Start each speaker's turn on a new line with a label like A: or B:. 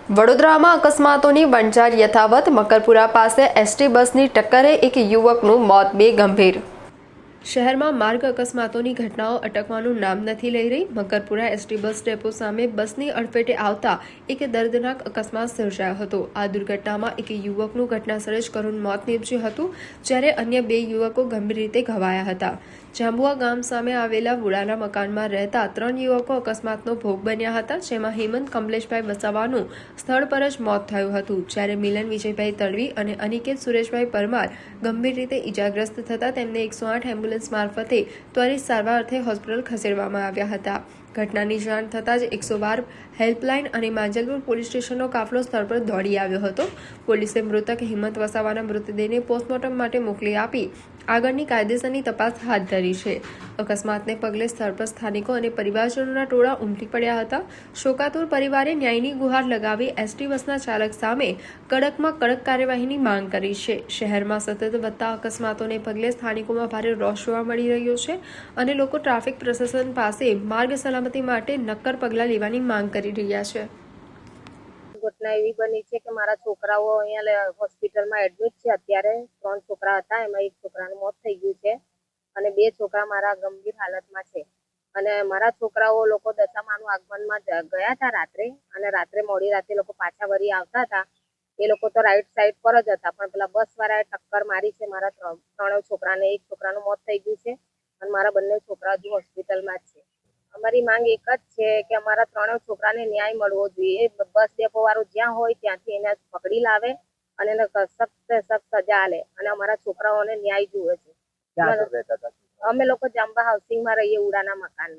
A: વડોદરામાં અકસ્માતોની વંચાર યથાવત। મકરપુરા પાસે એસટી બસની ટક્કરે એક યુવકનું મોત, બે ગંભીર। શહેરમાં માર્ગ અકસ્માતોની ઘટનાઓ અટકવાનું નામ નથી લઈ રહી। મકરપુરા એસટી બસ ડેપો સામે બસની અડફેટે આવતા એક દર્દનાક અકસ્માત સર્જાયો હતો। આ દુર્ઘટનામાં એક યુવકનું ઘટનાસ્થળે જ કરુણ મોત નીપજ્યું હતું, જ્યારે અન્ય બે યુવકો ગંભીર રીતે ઘવાયા હતા। જાંબુઆ ગામ સામે આવેલા વુડાના મકાનમાં રહેતા 3 યુવકો અકસ્માતનો ભોગ બન્યા હતા, જેમાં હેમંત કમલેશભાઈ વસાવાનું સ્થળ પર જ મોત થયું હતું, જ્યારે મિલન વિજયભાઈ તડવી અને અનિકેત સુરેશભાઈ પરમાર ગંભીર રીતે ઇજાગ્રસ્ત થતા તેમને 108 એમ્બ્યુલન્સ મારફતે ત્વરિત સારવાર અર્થે હોસ્પિટલ ખસેડવામાં આવ્યા હતા। ઘટનાની જાણ થતાં જ 112 હેલ્પલાઇન અને માંજલપુર પોલીસ સ્ટેશનનો કાફલો સ્થળ પર દોડી આવ્યો હતો। પોલીસે મૃતક હેમંત વસાવાના મૃતદેહને પોસ્ટમોર્ટમ માટે મોકલી આપી આગળની કાયદેસરની તપાસ હાથ ધરી છે। અકસ્માતને પગલે સ્થળ પર સ્થાનિકો અને પરિવારજનોના ટોળા ઉમટી પડ્યા હતા। શોકાતુર પરિવારે ન્યાયની ગુહાર લગાવી એસટી બસના ચાલક સામે કડકમાં કડક કાર્યવાહીની માંગ કરી છે। શહેરમાં સતત વધતા અકસ્માતોને પગલે સ્થાનિકોમાં ભારે રોષ જોવા મળી રહ્યો છે અને લોકો ટ્રાફિક પ્રશાસન પાસે માર્ગ સલામતી માટે નક્કર પગલાં લેવાની માંગ કરી રહ્યા છે।
B: ઘટના એવી બની છે કે મારા છોકરાઓ અહીંયા હોસ્પિટલમાં એડમિટ છે। અત્યારે 3 છોકરા હતા, એમાં એક છોકરાનું મોત થઈ ગયું છે અને 2 છોકરા મારા ગંભીર હાલતમાં છે। અને મારા છોકરાઓ લોકો દશામાનું આગમનમાં ગયા હતા રાત્રે, અને રાત્રે મોડી રાતે લોકો પાછા વળી આવતા હતા। એ લોકો તો રાઈટ સાઈડ પર જ હતા, પણ પેલા બસ વાળાએ ટક્કર મારી છે। મારા 3 છોકરાને, એક છોકરાનું મોત થઈ ગયું છે અને મારા બંને છોકરા હજુ હોસ્પિટલમાં જ છે। અમારી માંગ એક જ છે કે અમારા 3 છોકરાને ન્યાય મળવો જોઈએ। બસ ડેપો વાળો જ્યાં હોય ત્યાંથી એને પકડી લાવે અને એને સખ્ત સજા આલે, અને અમારા છોકરાઓને ન્યાય જુએ છે। અમે લોકો જાંબા હાઉસિંગમાં રહીએ, ઉડાના મકાનમાં।